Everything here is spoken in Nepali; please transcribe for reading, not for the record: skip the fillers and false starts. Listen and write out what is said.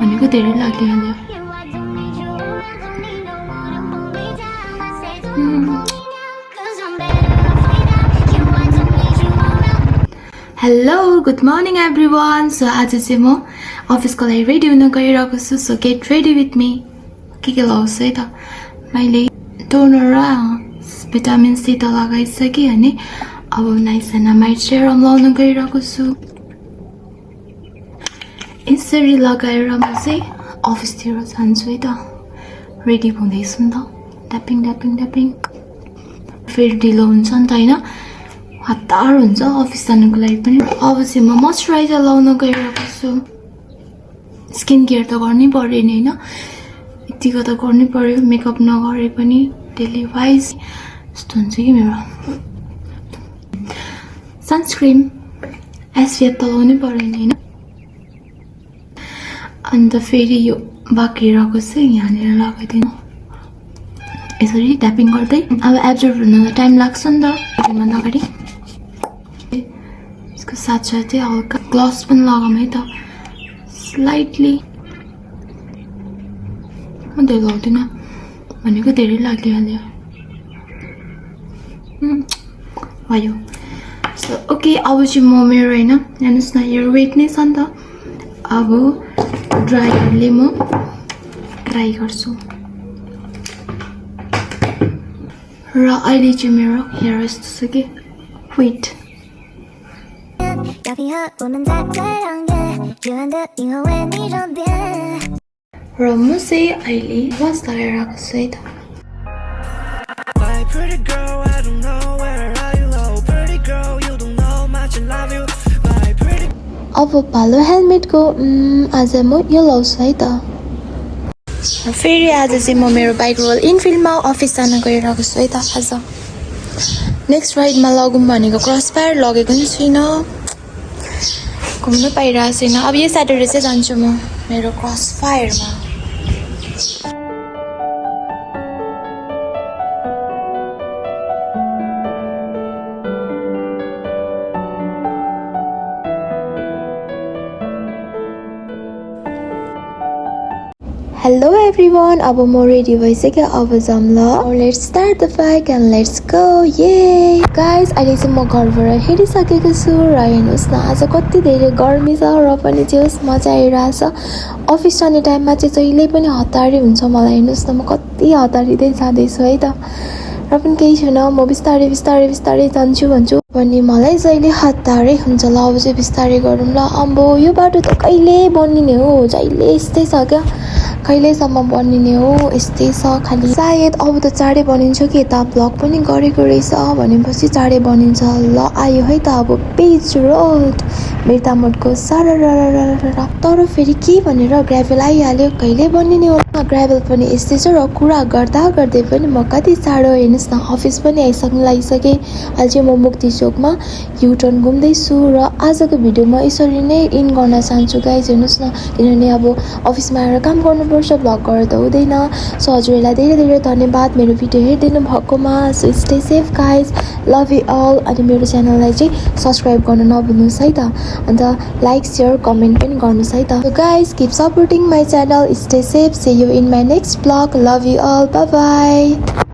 भनेको धेरै लागिहाल्यो। Hello good morning everyone. So आज चाहिँ म अफिसको लागि रेडी हुन गइरहेको छु। So get ready with me. के लगाउँछु है त, मैले टोनर र भिटामिन सी त लगाइसकेँ अनि अब नाइसिनामाइड सेरम लाउन गइरहेको छु। यसरी लगाएर म चाहिँ अफिसतिर जान्छु है त। रेडी हुँदैछु नि त, ट्यापिङ ट्यापिङ ट्यापिङ। फेरि ढिलो हुन्छ नि त होइन, हतार हुन्छ अफिस जानुको लागि पनि। अब चाहिँ म मोइस्चराइजर लाउन गइरहेको छु। स्किन केयर त गर्नै पर्यो नि होइन, यतिको त गर्नै पर्यो। मेकअप नगरे पनि डेली वाइज यस्तो हुन्छ कि मेरो। सनस्क्रिन एसपिएफ त लाउनै पर्यो नि होइन। अन्त फेरि यो बाँकिरहेको चाहिँ यहाँनिर लगाइदिनु यसरी ट्यापिङ गर्दै। अब एब्जर्भ हुनलाई टाइम लाग्छ नि त भन्दा अगाडि। यसको साथसाथै हल्का ग्लस पनि लगाऊँ है त, स्लाइटली। म धेरै लाउँदिनँ भनेको धेरै लागिहाल्यो। भयो। सो ओके, अब चाहिँ म मेरो होइन हेर्नुहोस् न, यो वेट नै छ नि त। अब ड्रायरले म ट्राई गर्छु। र अहिले चाहिँ मेरो हेयर यस्तो छ कि वेट। र म चाहिँ अहिले वास लगाएर आएको छु है त। अब पालो हेलमेटको आज म यो लाउँछु है त। फेरि आज चाहिँ म मेरो बाइक रोयल इनफिल्डमा अफिस जान गइरहेको छु है त। आज नेक्स्ट राइडमा लगौँ भनेको क्रस फायर लगेको पनि छुइनँ, घुम्नु पाइरहेको छैन। अब यो स्याटरडे चाहिँ जान्छु म मेरो क्रस फायरमा। हेलो एभ्रिवान, अब म रेडी भइसक्यो। अब जाऊँ ल। Let's start the fight and let's go. ये गाइस, अहिले चाहिँ म घरबाट हिँडिसकेको छु र हेर्नुहोस् न आज कति धेरै गर्मी छ र पनि चाहिँ होस् मजा आइरहेछ। अफिस जाने टाइममा चाहिँ जहिले पनि हतारै हुन्छ मलाई। हेर्नुहोस् न म कति हतारिँदै जाँदैछु है त। र पनि केही छैन, म बिस्तारै बिस्तारै बिस्तारै जान्छु भन्छु पनि मलाई जहिले हतारै हुन्छ। ल अब चाहिँ बिस्तारै गरौँ ल। अम्बो यो बाटो त कहिले बनिने हो, जहिले यस्तै छ क्या, कहिलेसम्म बनिने हो यस्तै छ खालि। सायद अब त चाँडै बनिन्छ कि, यता ब्लग पनि गरेको रहेछ भनेपछि चाँडै बनिन्छ। ल आयो है त अब पेज रोड मिर्तामोडको सारा। तर फेरि के भनेर ग्राभल आइहाल्यो, कहिले बनिने हो। ग्राभल पनि यस्तै छ र कुरा गर्दा गर्दै पनि म कति चाँडो। हेर्नुहोस् न अफिस पनि आइसक्नु लागिसकेँ। अहिले चाहिँ म मुक्ति चोकमा युटर्न घुम्दैछु र आजको भिडियो म यसरी नै इन गर्न चाहन्छु गाइज। हेर्नुहोस् न, किनभने अब अफिसमा आएर काम गर्नुपर्छ, भ्लग गर्दा हुँदैन। सो हजुरहरूलाई धेरै धेरै धन्यवाद मेरो भिडियो हेरिदिनु भएकोमा। So stay safe guys, love you all. अनि मेरो च्यानललाई चाहिँ सब्सक्राइब गर्न नभुल्नुहोस् है त। अन्त लाइक सेयर कमेन्ट पनि गर्नुहोस् है त। So guys keep supporting my channel, stay safe, see you in my next vlog, love you all, bye by.